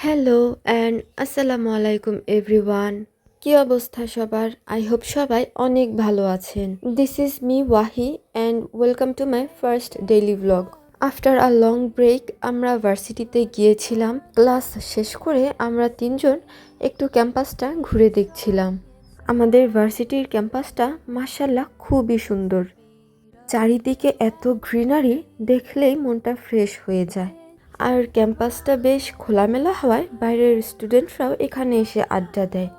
Hello and আসসালামু আলাইকুম everyone. কি অবস্থা সবার? আই হোপ সবাই অনেক ভালো আছেন। This is me Wahi and welcome to my first daily blog. After a long break আমরা ভার্সিটিতে গিয়েছিলাম। ক্লাস শেষ করে আমরা তিনজন একটু ক্যাম্পাসটা ঘুরে দেখছিলাম। আমাদের ভার্সিটির ক্যাম্পাসটা মাশাআল্লাহ খুবই সুন্দর। চারিদিকে এত গ্রিনারি দেখলেই মনটা ফ্রেশ হয়ে যায়। আর ক্যাম্পাসটা বেশ খোলামেলা হওয়ায় বাইরের স্টুডেন্টরাও এখানে এসে আড্ডা দেয়।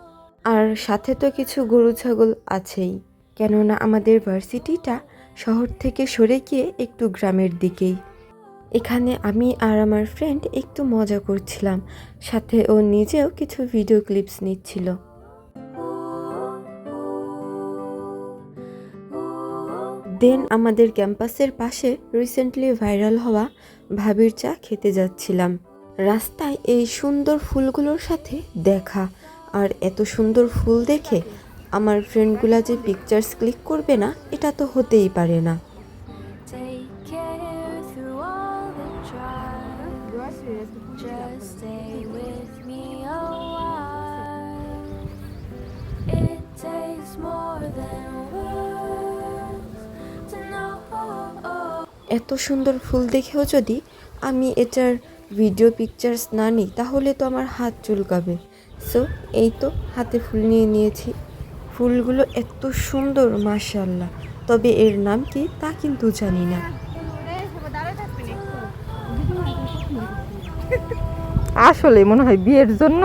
আর সাথে তো কিছু গরু ছাগল আছেই, কেননা আমাদের ভার্সিটিটা শহর থেকে সরে গিয়ে একটু গ্রামের দিকেই। এখানে আমি আর আমার ফ্রেন্ড একটু মজা করছিলাম, সাথে ও নিজেও কিছু ভিডিও ক্লিপস নিচ্ছিল। দেন আমাদের ক্যাম্পাসের পাশে রিসেন্টলি ভাইরাল হওয়া ভাবির চা খেতে যাচ্ছিলাম। রাস্তায় এই সুন্দর ফুলগুলোর সাথে দেখা, আর এত সুন্দর ফুল দেখে আমার ফ্রেন্ডগুলা যে পিকচার্স ক্লিক করবে না, এটা তো হতেই পারে না। এত সুন্দর ফুল দেখেও যদি আমি এটার ভিডিও পিকচার্স না নিই তাহলে তো আমার হাত চুলকাবে। সো এই তো হাতে ফুল নিয়ে নিয়েছি। ফুলগুলো এত সুন্দর মাশাআল্লাহ, তবে এর নাম কি তা কিন্তু জানি না। আসলে মনে হয় বিয়ের জন্য।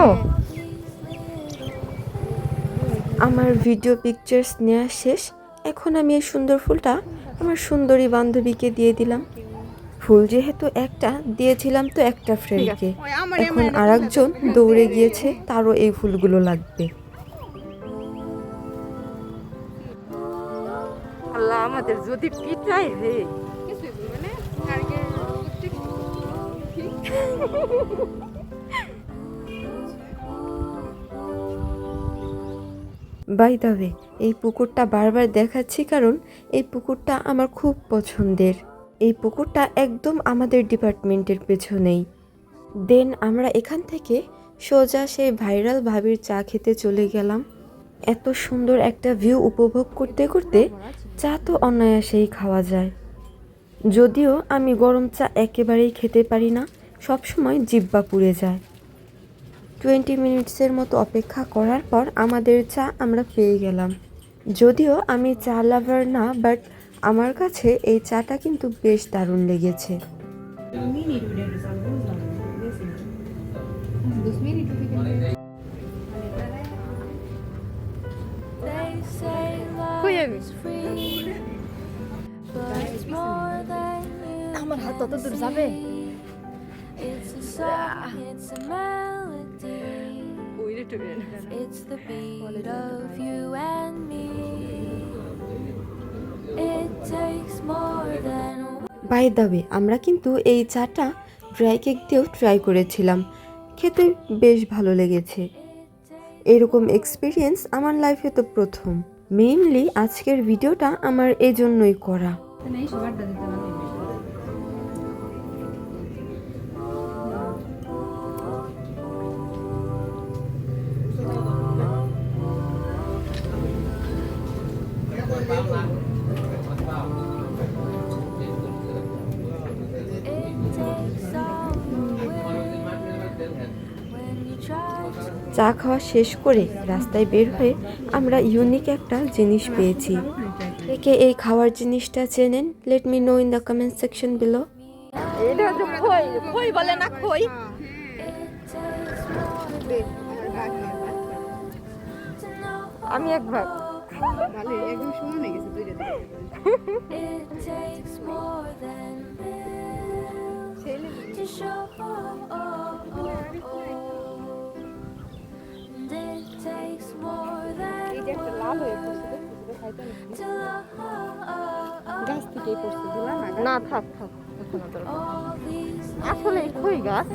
আমার ভিডিও পিকচার্স নেওয়া শেষ। এখন আমি এই সুন্দর ফুলটা আমার সুন্দরী বান্ধবীকে দিয়ে দিলাম। ফুল যেহেতু একটা দিয়েছিলাম তো একটা ফ্রেন্ডকে, এখন আরেকজন দৌড়ে গিয়েছে, তারও এই ফুলগুলো লাগবে। আল্লাহ আমাদের যদি পিটাই রে। বাই দ্য ওয়ে, এই পুকুরটা বারবার দেখাচ্ছি কারণ এই পুকুরটা আমার খুব পছন্দের। এই পুকুরটা একদম আমাদের ডিপার্টমেন্টের পেছনেই। দেন আমরা এখান থেকে সোজা সেই ভাইরাল ভাবির চা খেতে চলে গেলাম। এত সুন্দর একটা ভিউ উপভোগ করতে করতে চা তো অনায়াসেই খাওয়া যায়। যদিও আমি গরম চা একেবারেই খেতে পারি না, সবসময় জিহ্বা পুড়ে যায়। 20 মিনিটসের মতো অপেক্ষা করার পর আমাদের চা আমরা পেয়ে গেলাম। যদিও আমি চা লাভার না, বাট আমার কাছে এই চাটা কিন্তু বেশ দারুণ লেগেছে। আমার হাত তত দূর যাবে। It's the beat of you and me. It takes more than by the way, আমরা কিন্তু এই চাটা ড্রাই কেক দিয়েও ট্রাই করেছিলাম, খেতে বেশ ভালো লেগেছে। এরকম এক্সপিরিয়েন্স আমার লাইফে তো প্রথম। মেইনলি আজকের ভিডিওটা আমার এই জন্যই করা। চা খাওয়া শেষ করে রাস্তায় বের হয়ে আমরা ইউনিক একটা জিনিস পেয়েছি। কে এই খাওয়ার জিনিসটা চেনেন? Let me no in the comment section below. এটা হচ্ছে খই, খই বলে না খই। আমি এক ভাগ। একদম সমান হয়ে গেছে দুইটা। গাছ থেকেই পড়ছে দিলা না থাক থাক, এখন আর দরকার নেই। আসলে এই খই গাছ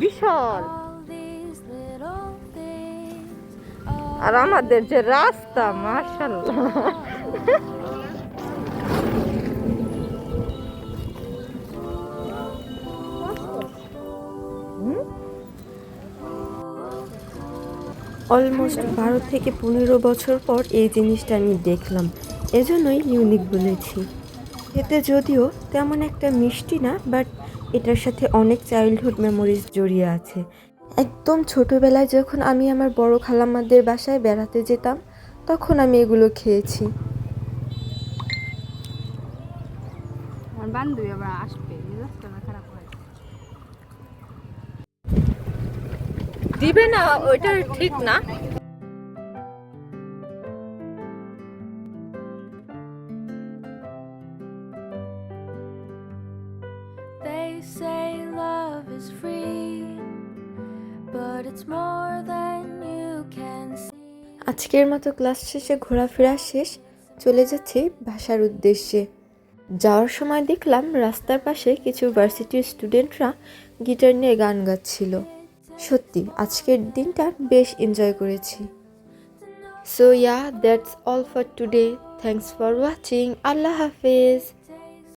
বিশাল। আর আমাদের যে রাস্তা মাশাআল্লাহ। অলমোস্ট 12 থেকে 15 বছর পর এই জিনিসটা আমি দেখলাম, এজন্যই ইউনিক বলেছি। খেতে যদিও তেমন একটা মিষ্টি না, বাট এটার সাথে অনেক চাইল্ডহুড মেমোরিজ জড়িয়ে আছে। একদম ছোটবেলায় যখন আমি আমার বড় খালাম্মাদের বাসায় বেড়াতে যেতাম, তখন আমি এগুলো খেয়েছি। আমার বান্ধবী আবার আসবে, মেজাজটা না খারাপ হয়। দিবে না, ওইটা ঠিক না। They say love is free, but it's more than you can see. আজকের মতো ক্লাস শেষে ঘোরাফেরা শেষ, চলে যাচ্ছি বাসার উদ্দেশ্যে। যাওয়ার সময় দেখলাম রাস্তার পাশে কিছু ভার্সিটির স্টুডেন্টরা গিটার নিয়ে গান গাচ্ছিল। সত্যি আজকের দিনটা বেশ এনজয় করেছি। So yeah, that's all for today. Thanks for watching. আল্লাহ হাফেজ।